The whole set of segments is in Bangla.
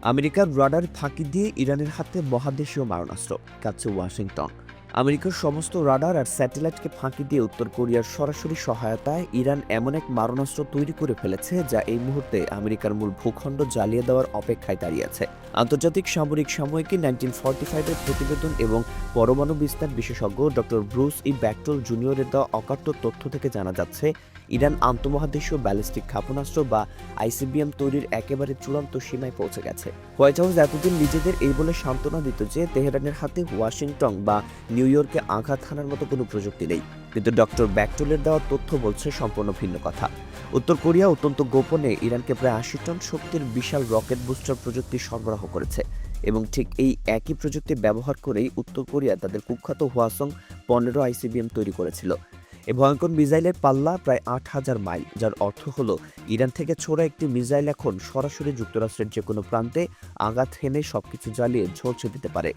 আমেরিকার রাডার ফাঁকি দিয়ে ইরানের হাতে মহাদেশীয় মারণাস্ত্র, কাছে ওয়াশিংটন। আমেরিকার সমস্ত রাডার আর স্যাটেলাইটকে ফাঁকি দিয়ে উত্তর কোরিয়ার সরাসরি সহায়তায় ইরান এমন এক মারণাস্ত্র তৈরি করে ফেলেছে যা এই মুহূর্তে আমেরিকার মূল ভূখণ্ড জ্বালিয়ে দেওয়ার অপেক্ষায় দাঁড়িয়ে আছে। আন্তর্জাতিক সামরিক সাময়িকী 1945-এর প্রতিবেদন এবং পরমাণু বিস্তার বিশেষজ্ঞ ডক্টর ব্রুস ই ব্যাকটল জুনিয়রের দেওয়া অকাট্য তথ্য থেকে জানা যাচ্ছে, ইরান আন্তঃমহাদেশীয় ব্যালিস্টিক ক্ষেপণাস্ত্র বা আইসিবিএম তৈরির একেবারে চূড়ান্ত সীমায় পৌঁছে গেছে। হোয়াইট হাউস এতদিন নিজেদের এই বলে সান্ত্বনা দিত যে তেহরানের হাতে ওয়াশিংটন বা নিউ ইয়র্কে আঘাত হানার মতো কোনো প্রযুক্তি নেই, কিন্তু ডক্টর ব্যাকটলের দেওয়া তথ্য বলছে সম্পূর্ণ ভিন্ন কথা। উত্তর কোরিয়া অত্যন্ত গোপনে ইরানকে প্রায় ৮০ টন শক্তির বিশাল রকেট বুস্টার প্রযুক্তি সরবরাহ করেছে এবং ঠিক এই একই প্রযুক্তি ব্যবহার করেই উত্তর কোরিয়া তাদের কুখ্যাত হওয়াসং ১৫ আইসিবিএম তৈরি করেছিল। এই ভয়ঙ্কর মিসাইলের পাল্লা প্রায় ৮,০০০ মাইল, যার অর্থ হলো ইরান থেকে ছোড়া একটি মিসাইল এখন সরাসরি যুক্তরাষ্ট্রের যে কোনো প্রান্তে আঘাত হেনে সবকিছু জ্বালিয়ে ঝলসে দিতে পারে।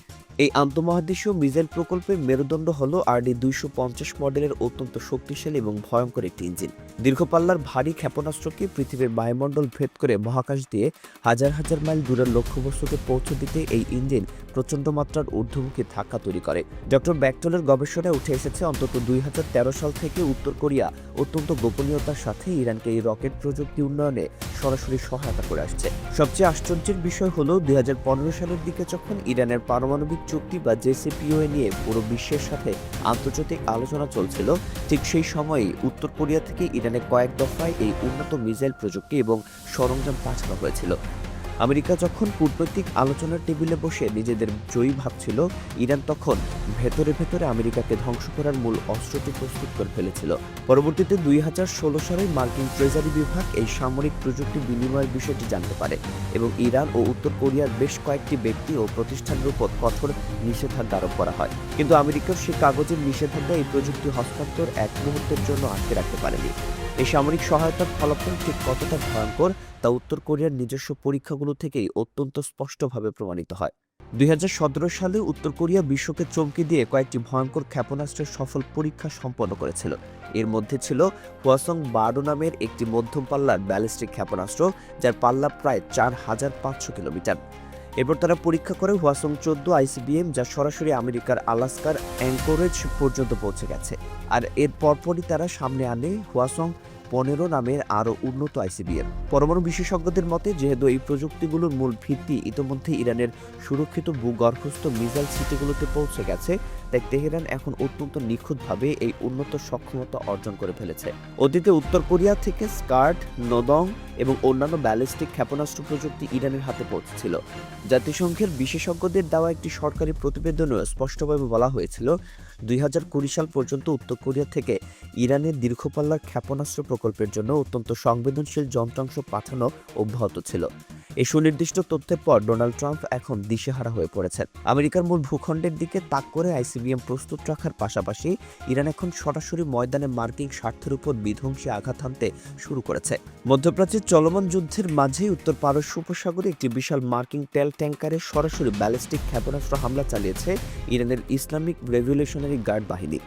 এই আন্তঃমহাদেশীয় মিসাইল প্রকল্পের মেরুদণ্ড হলো RD ২৫০ মডেলের অত্যন্ত শক্তিশালী এবং ভয়ঙ্কর একটি ইঞ্জিন। দীর্ঘপাল্লার ভারী ক্ষেপণাস্ত্রকে পৃথিবীর বায়ুমণ্ডল ভেদ করে মহাকাশ দিয়ে হাজার হাজার মাইল দূরের লক্ষ্যবস্তুকে পৌঁছে দিতে এই ইঞ্জিন প্রচণ্ড মাত্রার ঊর্ধ্বমুখী ধাক্কা তৈরি করে। ডক্টর ব্যাকটলের গবেষণায় উঠে এসেছে অন্তত ২০১৩ সাল থেকে উত্তর কোরিয়া অত্যন্ত গোপনীয়তার সাথে ইরানকে এই রকেট প্রযুক্তি উন্নয়নে সরাসরি সহায়তা করে আসছে। সবচেয়ে আশ্চর্যের বিষয় হলো ২০১৫ সালের দিকে যখন ইরানের পারমাণবিক চুক্তি বা JCPOA নিয়ে পুরো বিশ্বের সাথে আন্তর্জাতিক আলোচনা চলছিল, ঠিক সেই সময়েই উত্তর কোরিয়া থেকে ইরানে কয়েক দফায় এই উন্নত মিসাইল প্রযুক্তি এবং সরঞ্জাম পাঠানো হয়েছিল। আমেরিকা যখন কূটনৈতিক আলোচনার টেবিলে বসে নিজেদের জয়ী ভাবছিল, ইরান তখন ভেতরে ভেতরে আমেরিকাকে ধ্বংস করার মূল অস্ত্রটি প্রস্তুত করে ফেলেছিল। পরবর্তীতে ২০১৬ সালে মার্কিন ট্রেজারি বিভাগ এই সামরিক প্রযুক্তি বিনিময়ের বিষয়টি জানতে পারে এবং ইরান ও উত্তর কোরিয়ার বেশ কয়েকটি ব্যক্তি ও প্রতিষ্ঠানের উপর কঠোর নিষেধাজ্ঞা আরোপ করা হয়। কিন্তু আমেরিকার সেই কাগজের নিষেধাজ্ঞা এই প্রযুক্তি হস্তান্তর এক মুহূর্তের জন্য আটকে রাখতে পারেনি। এই সামরিক সহায়তার ফলাফল ঠিক কতটা ভয়ঙ্কর তা উত্তর কোরিয়ার নিজস্ব পরীক্ষাগুলো থেকেই অত্যন্ত স্পষ্টভাবে প্রমাণিত হয়। ২০১৭ সালে উত্তর কোরিয়া বিশ্বকে চমকে দিয়ে কয়েকটি ভয়ঙ্কর ক্ষেপণাস্ত্রের সফল পরীক্ষা সম্পন্ন করেছিল। এর মধ্যে ছিল হওয়াসং-১২ নামের একটি মধ্যম পাল্লার ব্যালিস্টিক ক্ষেপণাস্ত্র, যার পাল্লা প্রায় ৪,৫০০ কিলোমিটার। এরপর তারা পরীক্ষা করে হওয়াসং-১৪ আইসিবিএম, যা সরাসরি আমেরিকার আলাস্কার অ্যাঙ্করেজ পর্যন্ত পৌঁছে গেছে। আর এর পরপরই তারা সামনে আনে হওয়াসং-১৫ নামের আরও উন্নত আইসিবিএম। পরমাণু বিশেষজ্ঞদের মতে, যেহেতু এই প্রযুক্তিগুলোর মূল ভিত্তি ইতোমধ্যে ইরানের সুরক্ষিত ভূগর্ভস্থ মিসাইল সিটিগুলোতে পৌঁছে গেছে, তাই তেহরান এখন অত্যন্ত নিখুঁতভাবে এই উন্নত সক্ষমতা অর্জন করে ফেলেছে। অতীতে উত্তর কোরিয়া থেকে স্কার্ড, নোদং এবং অন্যান্য ব্যালিস্টিক ক্ষেপণাস্ত্র প্রযুক্তি ইরানের হাতে পৌঁছেছিল। জাতিসংঘের বিশেষজ্ঞদের দেওয়া একটি সরকারি প্রতিবেদনেও স্পষ্টভাবে বলা হয়েছিল, ২০২০ সাল পর্যন্ত উত্তর কোরিয়া থেকে ইরানের দীর্ঘপাল্লার ক্ষেপণাস্ত্র প্রকল্পের জন্য অত্যন্ত সংবেদনশীল যন্ত্রাংশ পাঠানো অব্যাহত ছিল। এই সুনির্দিষ্ট তথ্যের পর ডোনাল্ড ট্রাম্প এখন দিশেহারা হয়ে পড়েছেন। আমেরিকার মূল ভূখণ্ডের দিকে তাক করে আইসিবিএম প্রস্তুত রাখার পাশাপাশি ইরান এখন সরাসরি ময়দানে মার্কিন স্বার্থের উপর বিধ্বংসী আঘাত হানতে শুরু করেছে। মধ্যপ্রাচ্যের চলমান যুদ্ধের মাঝেই উত্তর পারস্য উপসাগরে একটি বিশাল মার্কিন তেল ট্যাঙ্কারে সরাসরি ব্যালিস্টিক ক্ষেপণাস্ত্র হামলা চালিয়েছে ইরানের ইসলামিক রেভলিউশনারি গার্ড বাহিনী।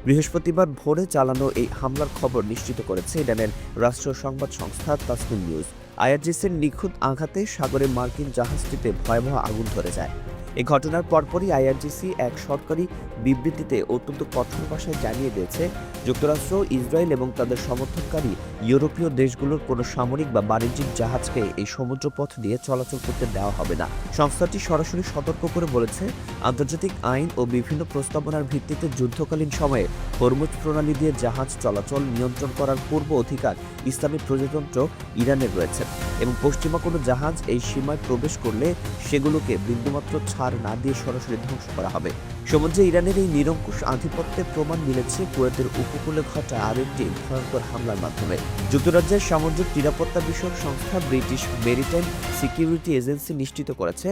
বৃহস্পতিবার ভোরে চালানো এই হামলার খবর নিশ্চিত করেছে ইরানের রাষ্ট্রীয় সংবাদ সংস্থা তাসনিম নিউজ। IRGCর নিখুঁত আঘাতে সাগরে মার্কিন জাহাজটিতে ভয়াবহ আগুন ধরে যায়। এই ঘটনার পরপরই IRGC এক সরকারি বিবৃতিতে অত্যন্ত কঠোর ভাষায় জানিয়ে দিয়েছে, যুক্তরাষ্ট্র, ইসরায়েল এবং তাদের সমর্থনকারী ইউরোপীয় দেশগুলোর কোনো সামরিক বা বাণিজ্যিক জাহাজকে এই সমুদ্রপথ দিয়ে চলাচল করতে দেওয়া হবে না। সংস্থাটি সরাসরি সতর্ক করে বলেছে, আন্তর্জাতিক আইন ও বিভিন্ন প্রস্তাবনার ভিত্তিতে যুদ্ধকালীন সময়ে হরমুজ প্রণালী দিয়ে জাহাজ চলাচল নিয়ন্ত্রণ করার পূর্ব অধিকার ইসলামী প্রজাতন্ত্র ইরানের রয়েছে এবং পশ্চিমা কোনো জাহাজ এই সীমায় প্রবেশ করলে সেগুলোকে বিন্দুমাত্র ছাড় না দিয়ে সরাসরি ধ্বংস করা হবে। সমুদ্রে ইরানের এই নিরঙ্কুশ আধিপত্যের প্রমাণ মিলেছে কুয়েতের উপকূলে ঘটা আরেকটি ভয়ঙ্কর হামলার মাধ্যমে। যুক্তরাজ্যের সামুদ্রিক নিরাপত্তা বিষয়ক সংস্থা ব্রিটিশ মেরিটাইম সিকিউরিটি এজেন্সি নিশ্চিত করেছে,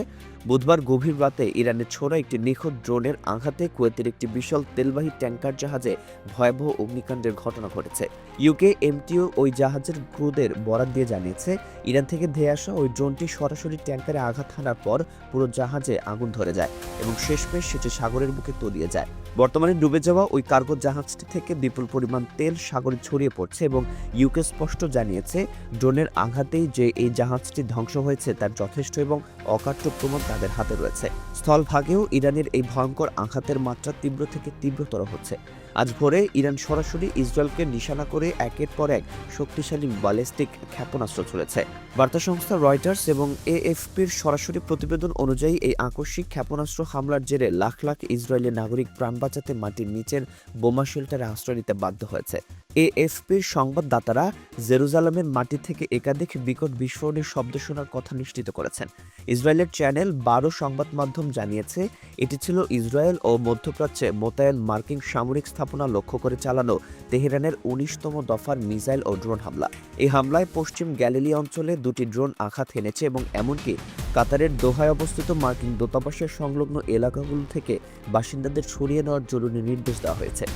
বুধবার গভীর রাতে ইরানের ছোড়া একটি নিখুঁত ড্রোনের আঘাতে কুয়েতের একটি বিশাল তেলবাহী ট্যাঙ্কার জাহাজে ভয়াবহ অগ্নিকাণ্ডের ঘটনা ঘটেছে। ইউকে এমটিও ওই জাহাজের ক্রুদের বরাত দিয়ে জানিয়েছে, ইরান থেকে ধেয়ে আসা ওই ড্রোনটি সরাসরি ট্যাঙ্কারে আঘাত হানার পর পুরো জাহাজে আগুন ধরে যায় এবং শেষমেশ সেটি সাগরের বুকে তলিয়ে যায়। বর্তমানে ডুবে যাওয়া ওই কার্গো জাহাজটি থেকে বিপুল পরিমাণ তেল সাগরে ছড়িয়ে পড়ছে এবং ইউকে স্পষ্ট জানিয়েছে, ড্রোনের আঘাতেই যে এই জাহাজটি ধ্বংস হয়েছে তার যথেষ্ট এবং অকাট্য প্রমাণ তাদের হাতে রয়েছে। স্থলভাগেও ইরানের এই ভয়ঙ্কর আঘাতের মাত্রা তীব্র থেকে তীব্রতর হচ্ছে। আজ ভোরে ইরান সরাসরি ইসরায়েলকে নিশানা করে একের পর এক শক্তিশালী ব্যালিস্টিক ক্ষেপণাস্ত্র ছুড়েছে। বার্তা সংস্থা রয়টার্স এবং এএফপির সরাসরি প্রতিবেদন অনুযায়ী এই আকস্মিক ক্ষেপণাস্ত্র হামলার জেরে লাখ লাখ ইসরায়েলি নাগরিক প্রাণ বাঁচাতে মাটির নিচের বোমা শেল্টারে আশ্রয় নিতে বাধ্য হয়েছে। এএফপির সংবাদদাতারা জেরুজালেমের মাটি থেকে একাধিক বিকট বিস্ফোরণের শব্দ শোনার কথা নিশ্চিত করেছেন। ইসরায়েলের চ্যানেল 12 সংবাদ মাধ্যম জানিয়েছে, এটি ছিল ইসরায়েল ও মধ্যপ্রাচ্যে মোতায়েন মার্কিন সামরিক স্থাপনা লক্ষ্য করে চালানো তেহরানের 19তম দফার মিসাইল ও ড্রোন হামলা। এই হামলায় পশ্চিম গ্যালিলি অঞ্চলে 2টি ড্রোন আঘাত হেনেছে এবং এমনকি কাতারের দোহায় অবস্থিত মার্কিন দূতাবাসের সংলগ্ন এলাকাগুলো থেকে বাসিন্দাদের সরিয়ে নেওয়ার জরুরি নির্দেশ দেওয়া হয়েছে।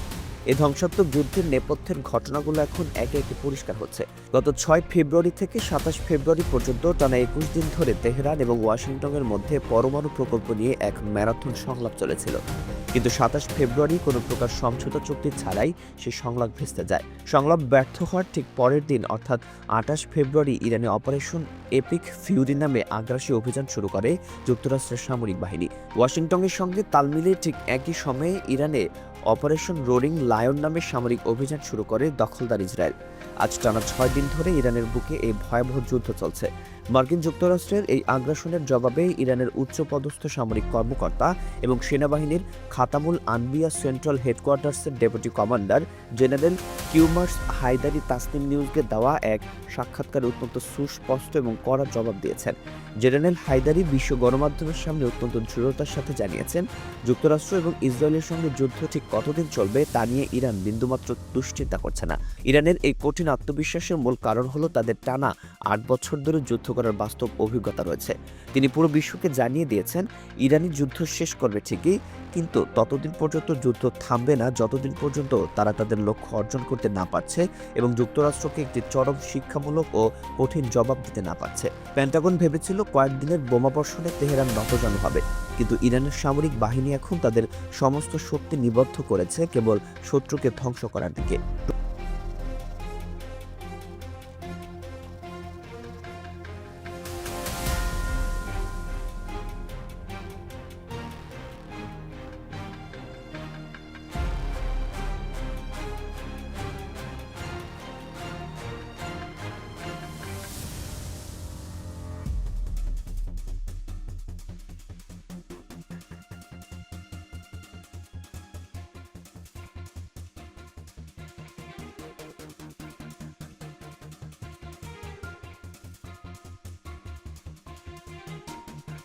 এই ধ্বংসাত্মক যুদ্ধের নেপথ্যের ঘটনাগুলো এখন একে একে পরিষ্কার হচ্ছে। গত 6 ফেব্রুয়ারি থেকে 27 ফেব্রুয়ারি পর্যন্ত টানা 21 দিন ধরে তেহরান এবং ওয়াশিংটনের মধ্যে পরমাণু প্রকল্প নিয়ে এক ম্যারাথন সংলাপ চলেছিল। কিন্তু 27 ফেব্রুয়ারি কোনো প্রকার সমঝোতা চুক্তি ছাড়াই সেই সংলাপ ভেস্তে যায়। সংলাপ ব্যর্থ হওয়ার ঠিক পরের দিন অর্থাৎ 28 ফেব্রুয়ারি ইরানে অপারেশন এপিক ফিউরি নামে আগ্রাসী অভিযান শুরু করে যুক্তরাষ্ট্রের সামরিক বাহিনী। ওয়াশিংটনের সঙ্গে তাল মিলিয়ে ঠিক একই সময়ে ইরানে অপারেশন রোরিং লায়ন নামে সামরিক অভিযান শুরু করে দখলদার ইসরায়েল। আজ টানা 6 দিন ধরে ইরানের বুকে এই ভয়াবহ যুদ্ধ চলছে। মার্কিন যুক্তরাষ্ট্রের এই আগ্রাসনের জবাবে ইরানের উচ্চপদস্থ সামরিক কর্মকর্তা এবং সেনাবাহিনীর খাতামুল আনবিয়া সেন্ট্রাল হেডকোয়ার্টার্সের deputy commander general Kiumars Heydari Tasnim নিউজকে দেওয়া এক সাক্ষাৎকারে অত্যন্ত সুস্পষ্ট এবং কড়া জবাব দিয়েছেন। জেনারেল হায়দারি বিশ্ব গণমাধ্যমের সামনে অত্যন্ত দৃঢ়তার সাথে জানিয়েছেন, যুক্তরাষ্ট্র এবং ইসরায়েলের সঙ্গে যুদ্ধ ঠিক কতদিন চলবে তা নিয়ে ইরান বিন্দুমাত্র দুশ্চিন্তা করছে না। ইরানের এই কঠিন আত্মবিশ্বাসের মূল কারণ হলো তাদের টানা 8 বছর ধরে যুদ্ধ করার বাস্তব অভিজ্ঞতা রয়েছে। তিনি পুরো বিশ্বকে জানিয়ে দিয়েছেন, ইরানি যুদ্ধ শেষ করবে ঠিকই, কিন্তু ততদিন পর্যন্ত যুদ্ধ থামবে না যতদিন পর্যন্ত তারা তাদের লক্ষ্য অর্জন করতে না পারছে এবং যুক্তরাষ্ট্রকে একটি চরম শিক্ষামূলক ও কঠিন জবাব দিতে না পারছে। পেন্টাগন ভেবেছিল কয়েকদিনের বোমাবর্ষণে তেহরান নতজানু হবে, কিন্তু ইরানের সামরিক বাহিনী এখন তাদের সমস্ত শক্তি নিবদ্ধ করেছে কেবল শত্রুকে ধ্বংস করার দিকে।